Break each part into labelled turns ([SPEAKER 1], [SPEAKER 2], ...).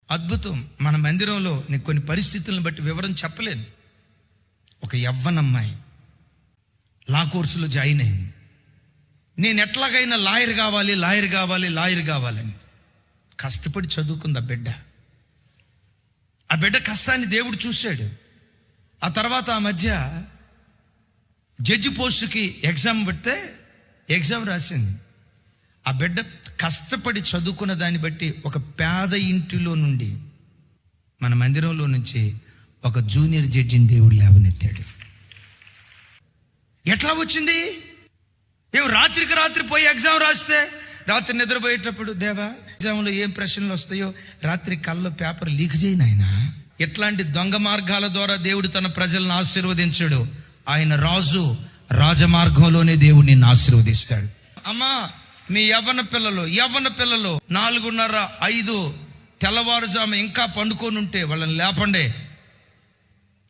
[SPEAKER 1] అద్భుతం. మన మందిరంలో నేను కొన్ని పరిస్థితులను బట్టి వివరం చెప్పలేను. ఒక యవ్వనమ్మాయి లా కోర్సులో జాయిన్ అయింది. నేను ఎట్లాగైనా లాయర్ కావాలని కష్టపడి చదువుకుంది ఆ బిడ్డ కష్టాన్ని దేవుడు చూశాడు. ఆ తర్వాత ఆ మధ్య జడ్జి పోస్టుకి ఎగ్జామ్ పెడితే ఎగ్జామ్ రాసింది. ఆ బిడ్డ కష్టపడి చదువుకున్న దాన్ని బట్టి ఒక పేద ఇంటిలో నుండి మన మందిరంలో నుంచి ఒక జూనియర్ జడ్జిని దేవుడు లేవనెత్తాడు. ఎట్లా వచ్చింది? రాత్రికి రాత్రి పోయి ఎగ్జామ్ రాస్తే రాత్రి నిద్రపోయేటప్పుడు, దేవా ఎగ్జామ్లో ఏం ప్రశ్నలు వస్తాయో రాత్రి కళ్ళ పేపర్ లీక్ చేయను ఆయన. ఇట్లాంటి దొంగ మార్గాల ద్వారా దేవుడు తన ప్రజలను ఆశీర్వదించాడు. ఆయన రాజమార్గంలోనే దేవుడు నిన్ను ఆశీర్వదిస్తాడు. అమ్మా, మీ యవ్వన పిల్లలు 4:30, 5 తెల్లవారుజాము ఇంకా పండుకొని ఉంటే వాళ్ళని లేపండి.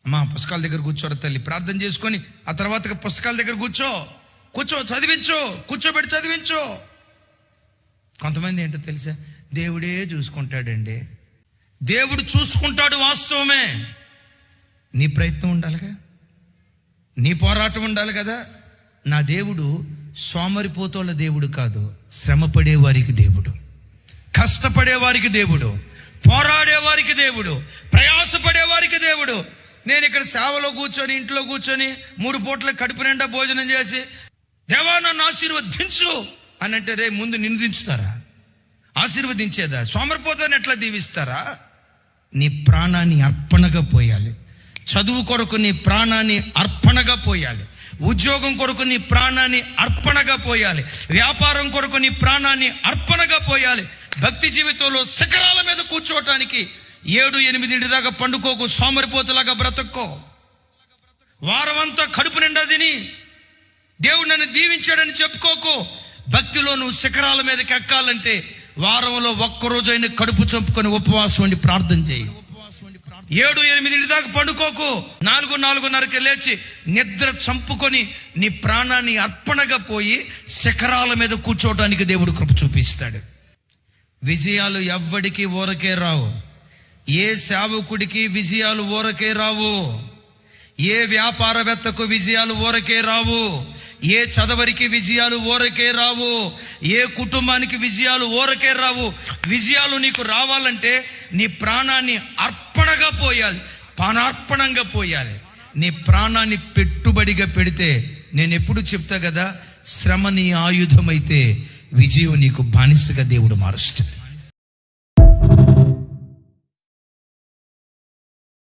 [SPEAKER 1] అమ్మా, పుస్తకాల దగ్గర కూర్చోరు తల్లి, ప్రార్థన చేసుకొని ఆ తర్వాత పుస్తకాల దగ్గర కూర్చో కూర్చోబెట్టి చదివించు. కొంతమంది ఏంటో తెలుసా, దేవుడే చూసుకుంటాడండి. దేవుడు చూసుకుంటాడు, వాస్తవమే. నీ ప్రయత్నం ఉండాలిగా, నీ పోరాటం ఉండాలి కదా. నా దేవుడు సోమరిపోతోళ్ళ దేవుడు కాదు, శ్రమపడే వారికి దేవుడు, కష్టపడే వారికి దేవుడు, పోరాడే వారికి దేవుడు, ప్రయాసపడే వారికి దేవుడు. నేను ఇక్కడ సేవలో కూర్చొని, ఇంట్లో కూర్చొని 3 పూట్ల కడుపు నిండా భోజనం చేసి దేవా నన్ను ఆశీర్వదించు అని అంటే రే ముందు నిన్ను దించుతారా? ఆశీర్వదించేదా? సోమరిపోతాన్ని ఎట్లా దీవిస్తారా? నీ ప్రాణాన్ని అర్పణగా పోయాలి. చదువు కొరకు నీ ప్రాణాన్ని అర్పణగా పోయాలి. ఉద్యోగం కొరకు నీ ప్రాణాన్ని అర్పణగా పోయాలి. వ్యాపారం కొరకు నీ ప్రాణాన్ని అర్పణగా పోయాలి. భక్తి జీవితంలో శిఖరాల మీద కూర్చోవటానికి 7-8 దాకా పండుకోకు, సోమరిపోతులాగా బ్రతుక్కో. వారమంతా కడుపు నిండా తిని దేవుడు నన్ను దీవించాడని చెప్పుకోకు. భక్తిలో నువ్వు శిఖరాల మీదకి ఎక్కాలంటే వారంలో ఒక్కరోజైనా కడుపు చంపుకొని ఉపవాసం ఉండి ప్రార్థన చేయి. 7-8 దాకా పండుకోకు. 4-4:30కి లేచి నిద్ర చంపుకొని నీ ప్రాణాన్ని అర్పణగా పోయి శిఖరాల మీద కూర్చోవడానికి దేవుడు కృప చూపిస్తాడు. విజయాలు ఎవ్వడికి ఊరకే రావు. ఏ సేవకుడికి విజయాలు ఊరకే రావు. ఏ వ్యాపారవేత్తకు విజయాలు ఊరకే రావు. ఏ చదవరికి విజయాలు ఊరకే రావు. ఏ కుటుంబానికి విజయాలు ఊరకే రావు. విజయాలు నీకు రావాలంటే నీ ప్రాణాన్ని అర్పణగా పోయాలి, పానార్పణంగా పోయాలి. నీ ప్రాణాన్ని పెట్టుబడిగా పెడితే, నేను ఎప్పుడు చెప్తా కదా, శ్రమ నీ ఆయుధమైతే విజయం నీకు బానిసగా దేవుడు మారుస్తాడు.